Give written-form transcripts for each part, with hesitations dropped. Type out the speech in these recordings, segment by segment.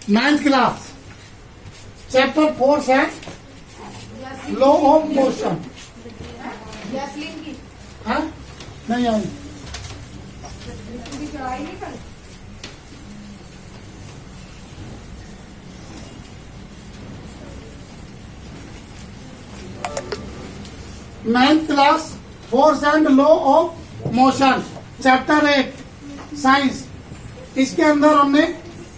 9th class chapter 4 है law of motion. हाँ नहीं आई। Ninth class force and law of motion chapter 8 science. इसके अंदर हमने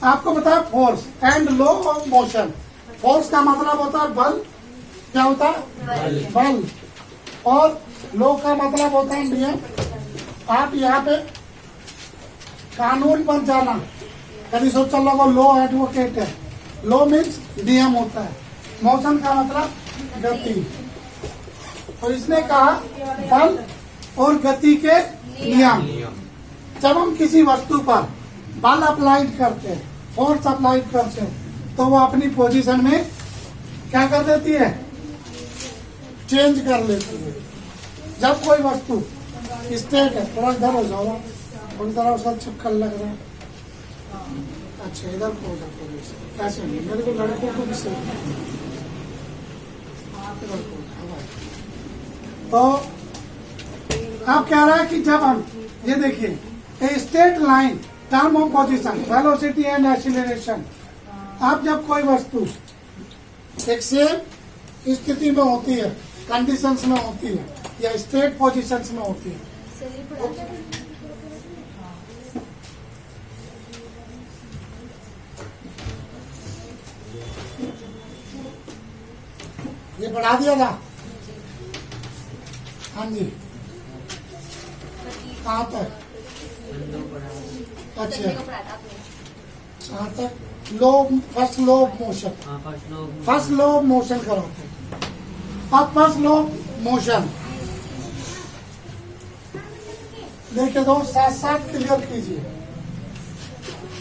आपको बताया force and law of motion. Force का मतलब होता है बल। क्या होता है? बल। और लॉ का मतलब होता है नियम। आप यहाँ पे कानून बन जाना, कभी सोचा लोगों लॉ एडवोकेट है। लॉ मीन्स नियम होता है, मोशन का मतलब गति। तो इसने कहा बल और गति के नियम। जब हम किसी वस्तु पर बल अप्लाइड करते हैं, फोर्स अप्लाइड करते हैं, तो वो अपनी पोजीशन में क्या कर देती है? चेंज कर लेती है। जब कोई वस्तु स्टेट है, थोड़ा इधर हो जाओ, थोड़ी तरह उसका चक्कर लग रहा है। अच्छा इधर को हो जाओ, ऐसे नहीं, मेरे को लड़कों को भी सही इधर को। तो आप कह रहा है कि जब हम ये देखिए a straight line term of position velocity and acceleration. आप जब कोई वस्तु एक सेम स्थिति में होती है, कंडीशंस में होती है या स्ट्रेट पोजीशंस में होती है, ये बढ़ा दिया था। हाँ जी कहाँ तक? अच्छा कहाँ तक? Law first law of motion. First law of motion कराते हैं। अब फर्स्ट लो ऑफ मोशन देखिए दो, साथ साथ क्लियर कीजिए।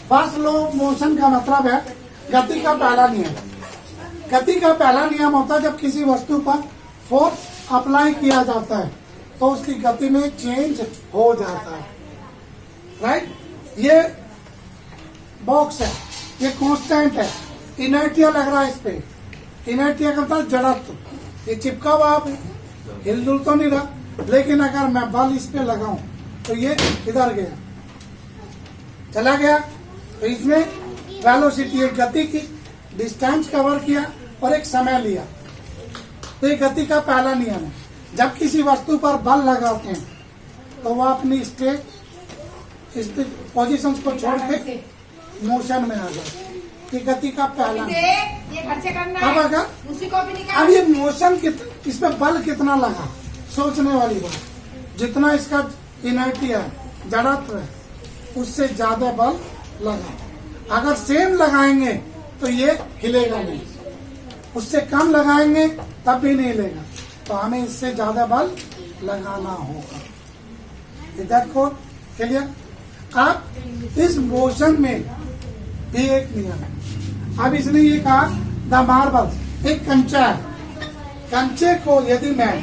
फर्स्ट लो ऑफ मोशन का मतलब है गति का पहला नियम। गति का पहला नियम होता है जब किसी वस्तु पर फोर्स अप्लाई किया जाता है तो उसकी गति में चेंज हो जाता है। राइट? ये बॉक्स है, ये कांस्टेंट है, इनर्टिया लग रहा है इस पे। इनर्टिया का मतलब जड़त्व। ये चिपका हुआ है, हिलजुल तो नहीं रहा, लेकिन अगर मैं बल इस पे लगाऊं तो ये इधर गया, चला गया। तो इसमें वेलोसिटी, एक गति की डिस्टेंस कवर किया और एक समय लिया। तो ये गति का पहला नियम है। जब किसी वस्तु पर बल लगाते हैं तो वह अपनी स्टेट पोजीशंस को छोड़ के मोशन में आ जाती है। ये गति का पहला नियम। अब अगर अब ये मोशन इसमें बल कितना लगा, सोचने वाली बात। जितना इसका इनर्टिया है, जड़त्व है, उससे ज्यादा बल लगा। अगर सेम लगाएंगे तो ये हिलेगा नहीं, उससे कम लगाएंगे तब भी नहीं हिलेगा। तो हमें इससे ज्यादा बल लगाना होगा। इधर को क्लियर? अब इस मोशन में भी एक नियम है। अब इसने ये कहा द मार्बल, एक कंचा है, कंचे को यदि मैं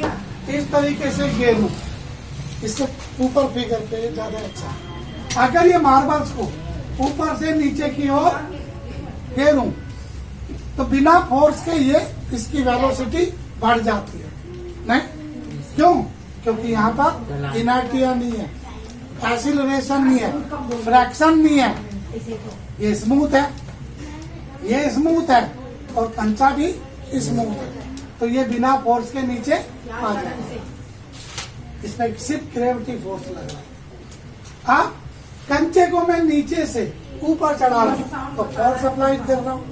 इस तरीके से घेरूं, इससे ऊपर फिगर पे ज्यादा अच्छा है। अगर ये मार्बल्स को ऊपर से नीचे की ओर घेरूं तो बिना फोर्स के ये इसकी वेलोसिटी बढ़ जाती है। नहीं क्यों? क्योंकि यहाँ पर इनर्टिया नहीं है, एक्सीलरेशन नहीं है, फ्रैक्शन नहीं है। ये स्मूथ है, ये स्मूथ है और कंचा भी स्मूथ है। तो ये बिना फोर्स के नीचे आ जाएगा। इसमें सिर्फ ग्रेविटी फोर्स लग रहा है। अब कंचे को मैं नीचे से ऊपर चढ़ा रहा हूँ तो फोर्स अप्लाई कर रहा हूँ।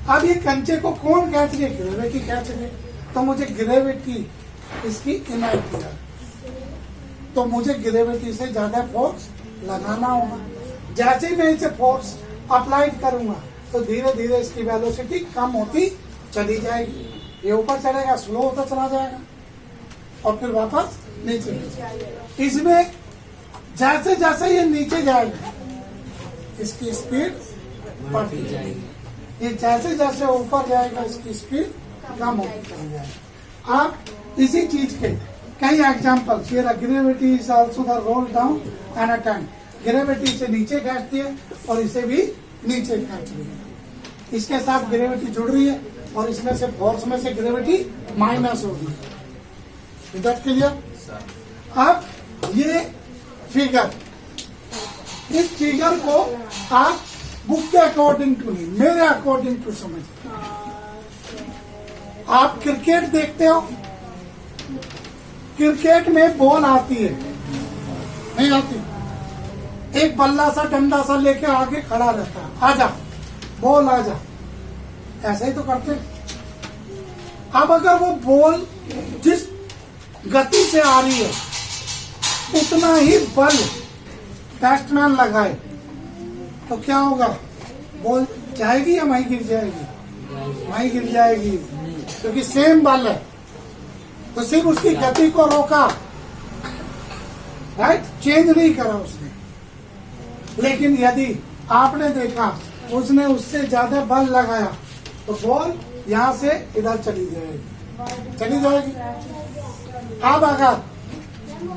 अब ये कंचे को कौन खींच रही है? ग्रेविटी खींच रही है। तो मुझे ग्रेविटी इसकी इनर्टिया, तो मुझे ग्रेविटी से ज्यादा फोर्स लगाना होगा। जैसे ही मैं इसे फोर्स अप्लाइड करूंगा तो धीरे धीरे इसकी वेलोसिटी कम होती चली जाएगी। ये ऊपर चढ़ेगा, स्लो होता चला जाएगा और फिर वापस नीचे। इसमें जैसे जैसे ये नीचे जाएगा इसकी स्पीड बढ़ती जाएगी। ये जैसे जैसे ऊपर जाएगा इसकी स्पीड कम होती चली जाएगी। आप इसी चीज के कई एग्जाम्पल्स, ये gravity is also the roll down and a turn. Gravity से नीचे खींचती है और इसे भी नीचे खींच रही है। इसके साथ ग्रेविटी जुड़ रही है और इसमें से फोर्स में से ग्रेविटी माइनस होगी। इधर क्लियर। अब ये फिगर, इस फिगर को आप बुक के अकॉर्डिंग टू नहीं, मेरे अकॉर्डिंग टू समझ। आप क्रिकेट देखते हो, क्रिकेट में बॉल आती है, नहीं आती, एक बल्ला सा डंडा सा लेके आगे खड़ा रहता है, आजा बॉल आजा, ऐसे ही तो करते हैं। अब अगर वो बॉल जिस गति से आ रही है उतना ही बल बैट्समैन लगाए तो क्या होगा? बॉल जाएगी या वहीं गिर जाएगी? वहीं गिर जाएगी, क्योंकि सेम बल है। तो सिर्फ उसकी गति को रोका, राइट, चेंज नहीं करा उसने। लेकिन यदि आपने देखा उसने उससे ज्यादा बल लगाया तो बॉल यहां से इधर चली जाएगी, चली जाएगी। अब अगर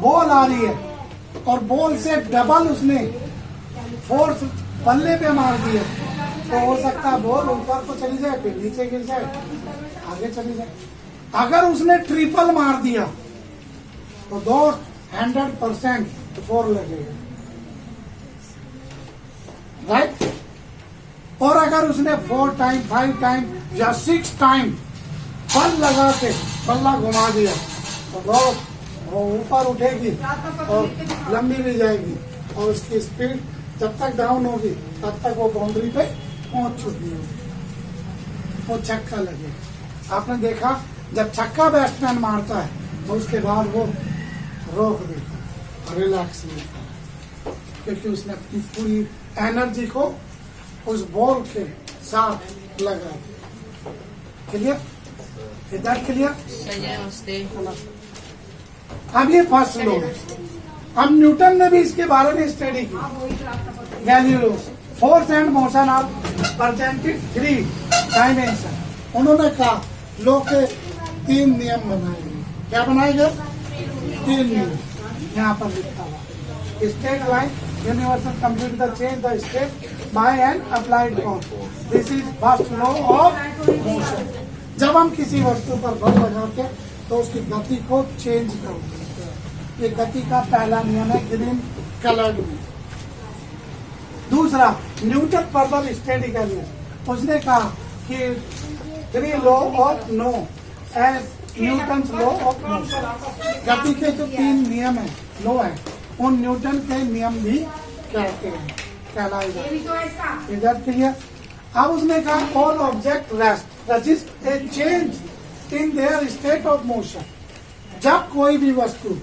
बॉल आ रही है और बॉल से डबल उसने फोर्स बल्ले पे मार दिया तो हो सकता है बॉल ऊपर को चली जाए, फिर नीचे गिर जाए, आगे चली जाए। अगर उसने ट्रिपल मार दिया तो 200% फोर लगेगा, राइट। और अगर उसने 4 टाइम 5 टाइम या 6 टाइम बल लगा के बल्ला घुमा दिया तो बॉल वो ऊपर उठेगी और लंबी भी जाएगी और उसकी स्पीड जब तक डाउन होगी तब तक वो बाउंड्री पे पहुंच चुकी होगी, वो छक्का लगेगा। आपने देखा जब छक्का बैट्समैन मारता है तो उसके बाद वो रोक देता है, रिलैक्स लेता है, क्योंकि उसने अपनी पूरी एनर्जी को उस बॉल के साथ लगा दिया। क्लियर? इधर क्लियर? अब ये फर्स्ट लॉ है। अब न्यूटन ने भी इसके बारे में स्टडी की। Galileo, force and motion are presented 3 dimension. उन्होंने कहा लॉ के 3 नियम बनाएंगे। क्या बनाएंगे? 3 नियम। यहाँ पर लिखा हुआ state line universal complete the change the state by N applied force. This is first law of motion. जब हम किसी वस्तु पर बल लगाते हैं तो उसकी गति को चेंज कर देते हैं। ये गति का पहला नियम है ग्रीन कलर्ड में। दूसरा, न्यूटन फर्दर स्टडी कर लिया। उसने कहा कि 3 law of known as Newton law of motion. गति के जो 3 नियम है, लॉ है, उन न्यूटन के नियम भी कहते हैं, कहलाए जाते। इधर क्लियर? अब उसने कहा all object resist A change in their state of motion. जब कोई भी वस्तु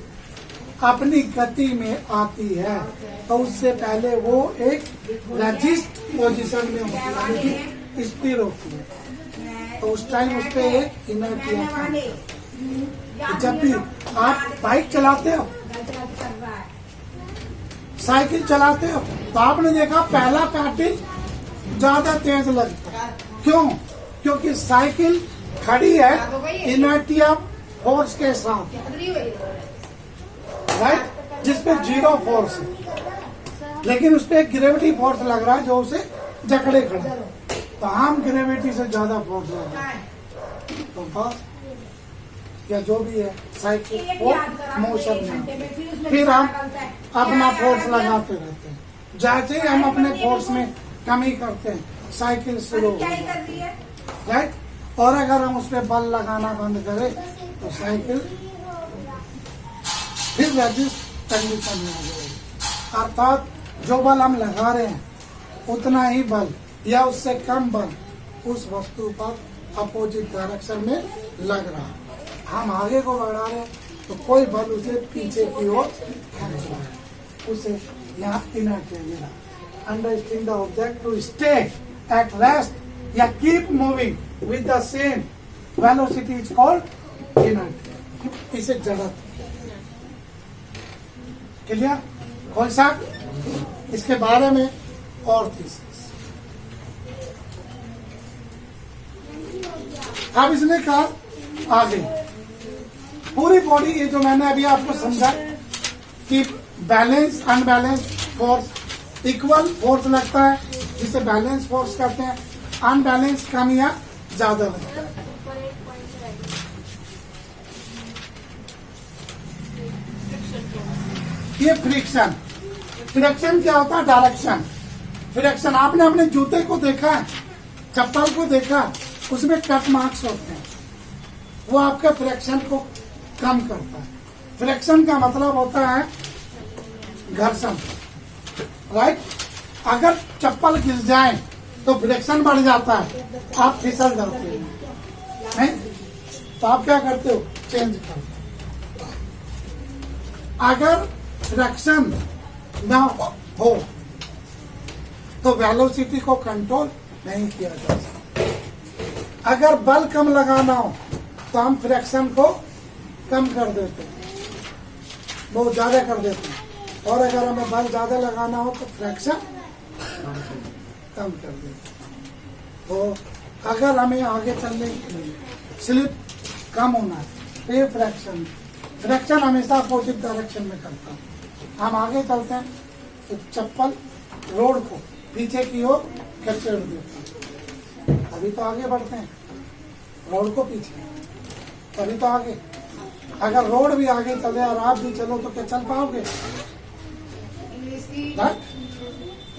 अपनी गति में आती है तो उससे पहले वो एक रेजिस्ट पोजीशन में होती है, स्थिर होती है, तो उस टाइम उस पर एक इनर्टी आता है। जब भी आप बाइक चलाते हो, साइकिल चलाते हो, तो आपने देखा पहला पैडल ज्यादा तेज लगता है। क्यों? क्योंकि साइकिल खड़ी है इनर्टिया फोर्स के साथ, राइट, जिसपे 0 फोर्स है, लेकिन उस पर ग्रेविटी फोर्स लग रहा है जो उसे जकड़े खड़ा है। तो हम ग्रेविटी से ज्यादा फोर्स लग रहा है तो बस, या जो भी है साइकिल वो मोशन में, फिर हम अपना फोर्स लगाते रहते हैं। जैसे ही हम अपने फोर्स में कमी करते हैं साइकिल स्लो हो जाती है, राइट। और अगर हम उस पर बल लगाना बंद करें तो साइकिल फिर रेजिस्ट कंडीशन में आ जाएगी। अर्थात जो बल हम लगा रहे हैं उतना ही बल या उससे कम बल उस वस्तु पर अपोजिट डायरेक्शन में लग रहा है। हम आगे को बढ़ा रहे हैं तो कोई बल उसे पीछे की ओर खींच रहा है, उसे यहाँ इनर्ट मिला। Understand the object to stay at rest या keep moving with the same velocity is called inert. इसे जड़त। क्लियर? कौन सा? इसके बारे में और थीसिस। अब इसने कहा आगे पूरी बॉडी, ये जो मैंने अभी आपको समझा कि balance unbalance force, equal force लगता है जिसे बैलेंस फोर्स कहते हैं। अनबैलेंस कम या ज्यादा रहता है। ये फ्रिक्शन। फ्रिक्शन क्या होता है? डायरेक्शन। फ्रिक्शन, आपने अपने जूते को देखा है, चप्पल को देखा, उसमें कट मार्क्स होते हैं, वो आपके फ्रिक्शन को कम करता है। फ्रिक्शन का मतलब होता है घर्षण, राइट। अगर चप्पल गिर जाए तो फ्रिक्शन बढ़ जाता है, आप फिसल जाते हैं, नहीं? तो आप क्या करते हो? चेंज करते हो। अगर फ्रिक्शन ना हो तो वेलोसिटी को कंट्रोल नहीं किया जा सकता। अगर बल कम लगाना हो तो हम फ्रिक्शन को कम कर देते हैं, बहुत ज्यादा कर देते हैं। और अगर हमें बल ज्यादा लगाना हो तो फ्रिक्शन कम कर देते हैं। तो अगर हमें आगे चलने के लिए स्लिप कम होना है तो ये फ्रिक्शन हमेशा अपोजिट डायरेक्शन में करता है। हम आगे चलते हैं तो चप्पल रोड को पीछे की ओर खसेड़ देता है, अभी तो आगे बढ़ते हैं, रोड को पीछे, तभी तो आगे। अगर रोड भी आगे चले और आप भी चलो तो क्या चल पाओगे?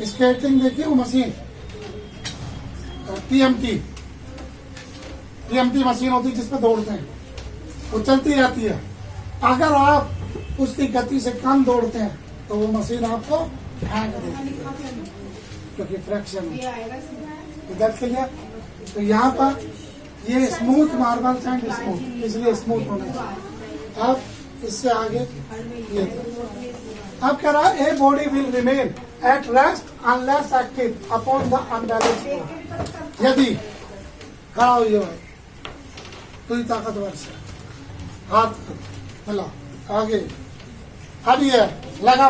स्केटिंग देखिए, वो मशीन टीएमटी मशीन होती है जिसपे दौड़ते हैं, वो चलती रहती है। अगर आप उसकी गति से कम दौड़ते हैं तो वो मशीन आपको फेंक देती है, क्योंकि फ्रिक्शन इधर के लिए। तो यहाँ पर ये स्मूथ मार्बल एंड स्मूथ, इसलिए स्मूथ होना चाहिए। अब इससे आगे ये अब कह रहा है, a body will remain at rest unless active upon the unbalance force. यदि खड़ा हो ये भाई, तो ही ताकतवर से हाथ मिला आगे। अब ये लगा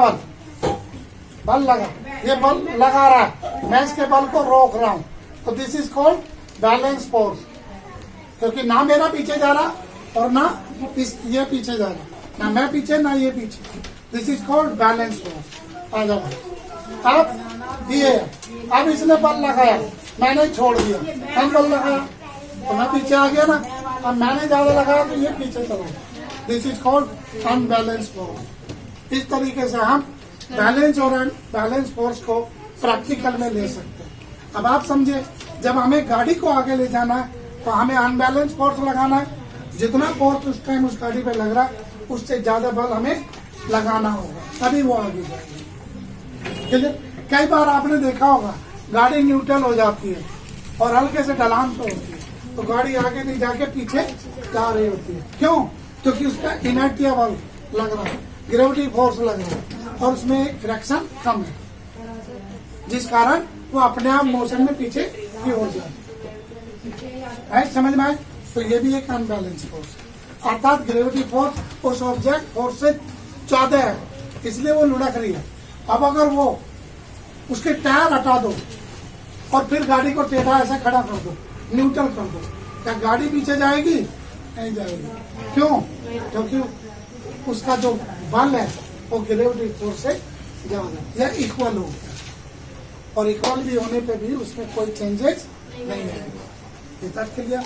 बल लगा, ये बल लगा रहा है, मैं इसके बल को रोक रहा हूं, तो this is called balance force. क्योंकि ना मेरा पीछे जा रहा और ना ये पीछे जा रहा, ना मैं पीछे ना ये पीछे, this is called balance force. आ जाओ। अब इसने बल लगाया, मैंने छोड़ दिया, मैंने बल लगाया तो मैं पीछे आ गया ना। अब मैंने ज्यादा लगाया तो ये पीछे चला गया, this is called unbalance force. इस तरीके से हम बैलेंस और अनबैलेंस फोर्स को प्रैक्टिकल में ले सकते हैं। अब आप समझे, जब हमें गाड़ी को आगे ले जाना है तो हमें अनबैलेंस फोर्स लगाना है। जितना फोर्स उस टाइम उस गाड़ी पे लग रहा है उससे ज्यादा बल हमें लगाना होगा, तभी वो आगे जाएगी। कई बार आपने देखा होगा गाड़ी न्यूट्रल हो जाती है और हल्के से ढलान पे होती है तो गाड़ी आगे नहीं जाके पीछे जा रही होती है। क्यों? क्योंकि उसका इनर्टिया बल लग रहा है, ग्रेविटी फोर्स लग रहा है और उसमें एक फ्रिक्शन कम है, जिस कारण वो अपने आप मोशन में पीछे की हो जाए। समझ में आए? तो ये भी एक अनबैलेंस फोर्स, अर्थात ग्रेविटी फोर्स उस ऑब्जेक्ट फोर्स से ज्यादा है, इसलिए वो लुढ़क रही है। अब अगर वो उसके टायर हटा दो और फिर गाड़ी को टेढ़ा ऐसा खड़ा कर दो, न्यूट्रल कर दो, क्या गाड़ी पीछे जाएगी? नहीं जाएगी। क्यों? क्योंकि उसका जो बल है वो ग्रेविटी फोर्स से ज्यादा या इक्वल हो गया, और इक्वल भी होने पे भी उसमें कोई चेंजेस नहीं आएगा। के लिए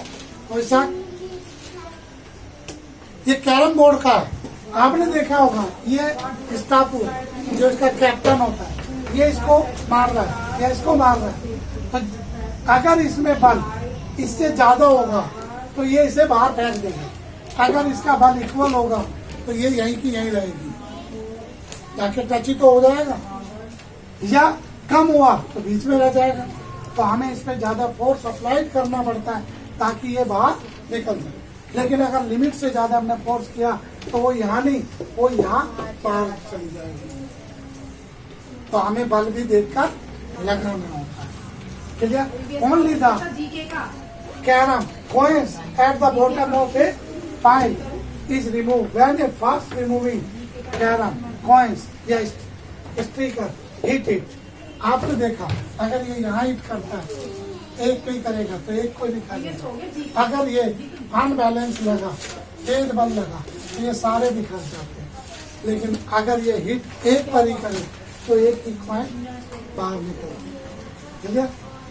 वैसा ये कैरम बोर्ड का है, आपने देखा होगा, ये स्टापू जो इसका कैप्टन होता है, ये इसको मार रहा है या इसको मार रहा है, तो अगर इसमें बल इससे ज्यादा होगा तो ये इसे बाहर फेंक देगा। अगर इसका बल इक्वल होगा तो ये यहीं की यहीं रहेगी, जाके टच ही तो हो जाएगा, या कम हुआ तो बीच में रह जाएगा। तो हमें इस पर ज्यादा फोर्स अप्लाई करना पड़ता है ताकि ये बाहर निकल जाए। लेकिन अगर लिमिट से ज्यादा हमने फोर्स किया तो वो यहाँ नहीं, वो यहाँ पार चली जाएगी। तो हमें बल भी देखकर लगाना होता है। Clear? Only the carrom coins at the bottom of a pile is removed when a fast removing carrom coins या स्ट्रीकर हिट इट। आपने देखा, अगर ये यहाँ हिट करता है, एक कोई करेगा तो एक कोई निकालेगा। अगर ये अनबैलेंस लगा, तेज बल लगा तो ये सारे बिखर जाते हैं। लेकिन अगर ये हिट एक पर ही करे तो एक ही कॉइन बाहर निकलती है। ठीक है,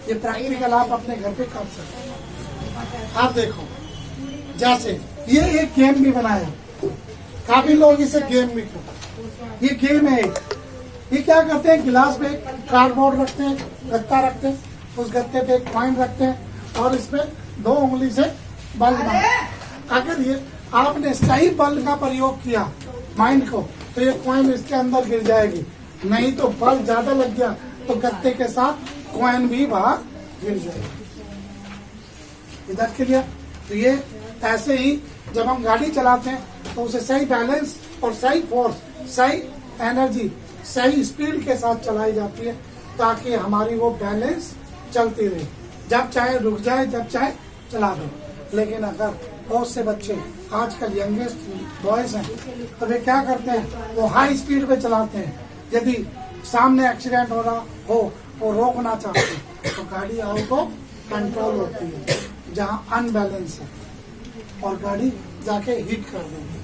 ये प्रैक्टिकल आप अपने घर पे कर सकते हैं। आप देखो, जैसे ये एक गेम भी बनाया, काफी लोग इसे गेम भी करते। ये गेम है, ये क्या करते हैं, गिलास पे कार्डबोर्ड रखते हैं, गत्ता रखते हैं, उस गत्ते पे एक कॉइन रखते हैं और इसमें 2 उंगली से बल मारते। अगर ये आपने सही बल का प्रयोग किया माइंड को, तो ये कॉइन इसके अंदर गिर जाएगी। नहीं तो बल ज्यादा लग गया तो गत्ते के साथ कॉइन भी बाहर गिर जाएगी। इधर के लिए तो ये ऐसे ही जब हम गाड़ी चलाते हैं तो उसे सही बैलेंस और सही फोर्स, सही एनर्जी, सही स्पीड के साथ चलाई जाती है, ताकि हमारी वो बैलेंस चलती रहे। जब चाहे रुक जाए, जब चाहे चला दो। लेकिन अगर बहुत से बच्चे आजकल यंगेस्ट बॉयज हैं तो वे क्या करते हैं, वो हाई स्पीड पे चलाते हैं। यदि सामने एक्सीडेंट हो रहा हो, वो रोकना चाहते हैं तो गाड़ी आउट ऑफ कंट्रोल होती है, जहाँ अनबैलेंस है, और गाड़ी जाके हिट कर देंगे।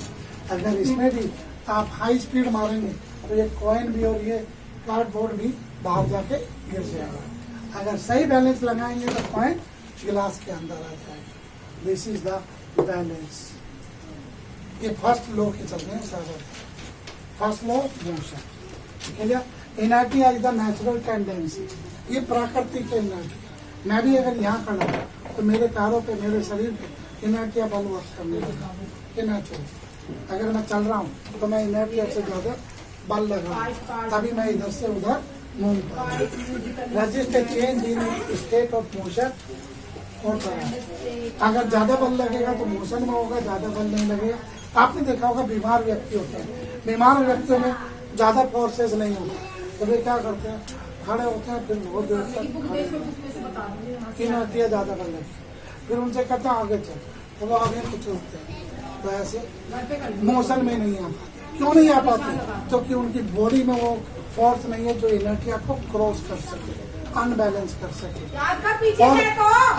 अगर इसमें भी आप हाई स्पीड मारेंगे तो ये कॉइन भी और ये कार्डबोर्ड भी बाहर जाके गिर जाएगा। अगर सही बैलेंस लगाएंगे तो कॉइन गिलास के अंदर आ जाएगा। This is the balance. ये फर्स्ट लॉ के चलते हैं सर, फर्स्ट लॉ मोशन। ठीक है, inertia is the natural tendency, ये प्राकृतिक इनर्टिया। मैं भी अगर यहाँ खड़ा हूँ तो मेरे पैरों पे, मेरे शरीर पे इनर्टिया बल वर्क करने लगा। इनर्टिया, अगर मैं चल रहा हूँ तो मैं इनर्टिया से ज्यादा बल लगा, तभी मैं इधर से उधर मूव कर। Resist change in state of motion होता है। अगर ज्यादा बल लगेगा तो मोशन में होगा, ज्यादा बल नहीं लगेगा। आपने देखा होगा बीमार व्यक्ति होते हैं, बीमार व्यक्तियों में ज्यादा फोर्सेस नहीं होता, तो वे क्या करते हैं, खड़े होते हैं, फिर बहुत देर तक खड़े होते हैं। इनर्टिया ज्यादा बल लगेगा, फिर उनसे कहते हैं आगे चल, तो वो आगे कुछ होते हैं। तो ऐसे मोशन में नहीं आ पाते। क्यों नहीं आ पाते? क्योंकि उनकी बॉडी में वो फोर्स नहीं है जो इनर्टिया को क्रॉस कर सके, अनबैलेंस कर सके। और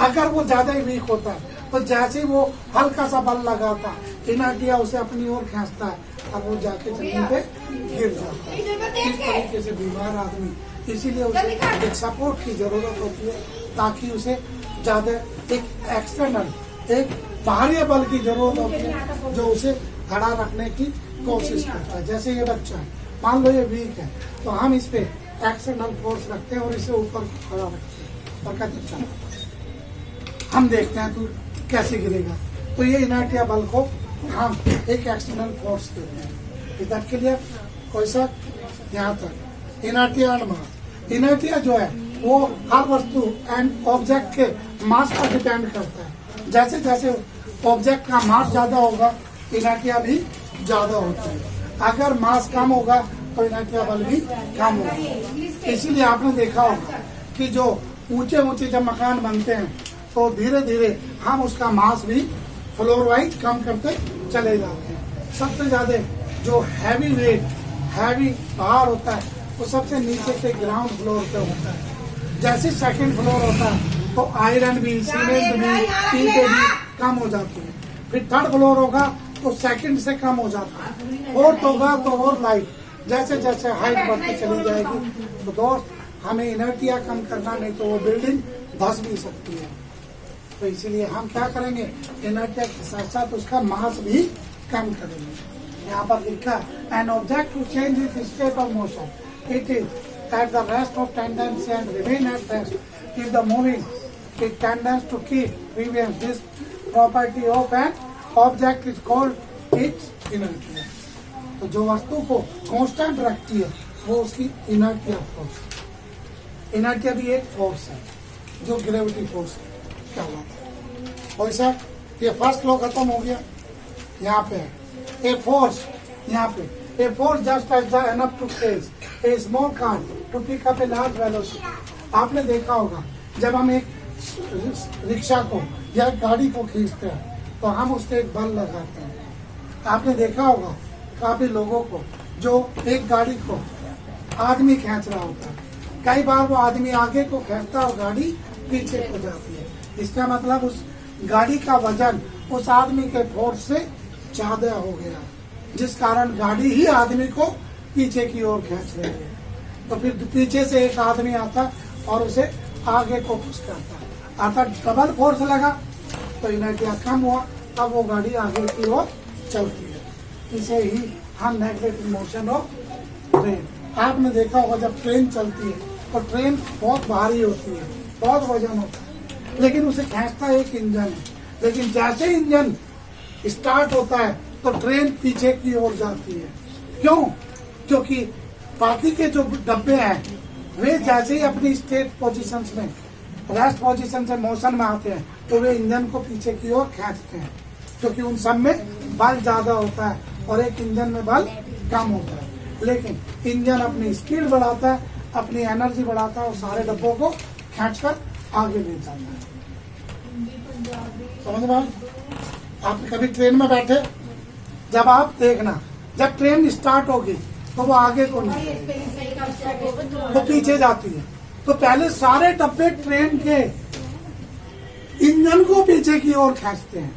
अगर वो ज्यादा ही वीक होता है तो जैसे ही वो हल्का सा बल लगाता, इनर्टिया उसे अपनी ओर खींचता है, अब वो जाके जमीन पे गिर जाता है। इस तरीके से बीमार आदमी, इसीलिए उसे एक सपोर्ट की जरूरत होती है, ताकि उसे ज्यादा एक एक्सटर्नल, एक बाहरी बल की जरूरत होती है जो उसे खड़ा रखने की कोशिश करता है। जैसे ये बच्चा है, मान लो ये वीक है, तो हम इस पे एक्सटर्नल फोर्स रखते हैं और इसे ऊपर खड़ा रखते हैं और कहते चलो हम देखते हैं तू कैसे गिरेगा। तो ये इनर्टिया बल को हम एक एक्सटर्नल फोर्स देते हैं। इधर के लिए कोई सा यहाँ तक इनर्टिया एंड मास। इनर्टिया जो है वो हर वस्तु एंड ऑब्जेक्ट के मास पर डिपेंड करता है। जैसे जैसे ऑब्जेक्ट का मास ज्यादा होगा, इनर्टिया भी ज्यादा होता है। अगर मास कम होगा तो इनर्टिया बल भी कम होगा। इसीलिए आपने देखा होगा कि जो ऊंचे ऊंचे जब मकान बनते हैं तो धीरे धीरे हम उसका मास भी फ्लोर वाइज कम करते चले जाते हैं। सबसे ज्यादा जो हैवी वेट, हैवी भार होता है वो सबसे नीचे के ग्राउंड फ्लोर पे होता है। जैसे सेकंड फ्लोर होता है तो आयरन भी, सीमेंट भी, ईंटें भी कम हो जाती है। फिर थर्ड फ्लोर होगा तो सेकंड से कम हो जाता है। फोर्थ होगा तो और लाइट, जैसे जैसे हाइट बढ़ती चली जाएगी। तो दोस्त, हमें इनर्टिया कम करना, नहीं तो वो बिल्डिंग धस भी सकती है। तो इसीलिए हम क्या करेंगे, इनर्टिया के साथ साथ उसका मास भी कम करेंगे। यहाँ पर लिखा an object to change its state of motion, it is at the rest of tendency and remain at rest if the moving it tends to keep previous this property of an object is called its inertia. तो जो वस्तु को constant रखती है वो उसकी inertia force. Inertia भी एक फोर्स है जो ग्रेविटी फोर्स कहलाता है। और सर ये फर्स्ट लॉ खत्म हो गया। यहाँ पे है ए फोर्स, यहाँ पे a force just as the enough to place a small car to pick up a large velocity. आपने देखा होगा जब हम एक रिक्शा को या गाड़ी को खींचते हैं तो हम उससे एक बल लगाते हैं। आपने देखा होगा काफी लोगों को जो एक गाड़ी को आदमी खींच रहा होता है, कई बार वो आदमी आगे को खींचता है और गाड़ी पीछे को जाती है। इसका मतलब उस गाड़ी का वजन उस आदमी के फोर्स से ज्यादा हो गया, जिस कारण गाड़ी ही आदमी को पीछे की ओर खींच रही है। तो फिर पीछे से एक आदमी आता और उसे आगे को पुश करता है। अगर डबल फोर्स लगा तो इनर्टिया कम हुआ, तब वो गाड़ी आगे की ओर चलती है। इसे ही हम नेगेटिव मोशन ऑफ ट्रेन। आपने देखा होगा जब ट्रेन चलती है तो ट्रेन बहुत भारी होती है, बहुत वजन होता है, लेकिन उसे खींचता एक इंजन है। लेकिन जैसे इंजन स्टार्ट होता है तो ट्रेन पीछे की ओर जाती है। क्यों? क्योंकि बाकी के जो डब्बे हैं वे जैसे ही अपनी स्टेट पोजीशन में, रेस्ट पोजीशन से मोशन में आते हैं तो वे इंजन को पीछे की ओर खींचते हैं, क्योंकि उन सब में बल ज्यादा होता है और एक इंजन में बल कम होता है। लेकिन इंजन अपनी स्पीड बढ़ाता है, अपनी एनर्जी बढ़ाता है और सारे डब्बों को खींचकर आगे ले जाता है। समझ में? आप कभी ट्रेन में बैठे, जब आप देखना जब ट्रेन स्टार्ट होगी तो वो आगे को नहीं, वो पीछे जाती है। तो पहले सारे डब्बे ट्रेन के इंजन को पीछे की ओर खींचते हैं,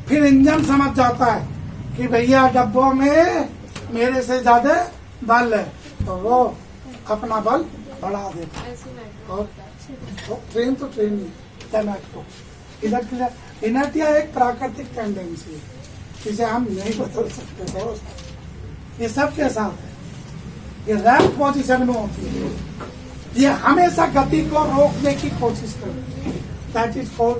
फिर इंजन समझ जाता है कि भैया डब्बों में मेरे से ज्यादा बल है, तो वो अपना बल बढ़ा देता है। और ट्रेन तो ट्रेन ही इनर्टिया एक प्राकृतिक टेंडेंसी है, इसे हम नहीं बदल सकते दोस्त। ये सबके साथ है, ये रेस्ट पोजीशन में होती है, ये हमेशा गति को रोकने की कोशिश करती है। That is called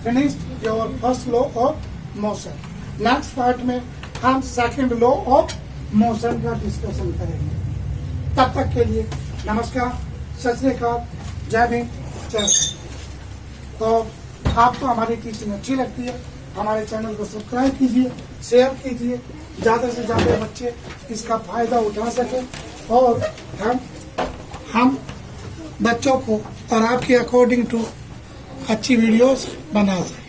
finished your first law of motion. Next part में हम सेकंड लॉ ऑफ मोशन का डिस्कशन करेंगे। तब तक के लिए नमस्कार, सत श्री अकाल, जय भीम, जय भारत। तो आपको हमारी टीचिंग अच्छी लगती है, हमारे चैनल को सब्सक्राइब कीजिए, शेयर कीजिए, ज्यादा से ज्यादा बच्चे इसका फायदा उठा सकें और हम बच्चों को और आपके अकॉर्डिंग टू अच्छी वीडियोस बना सकें।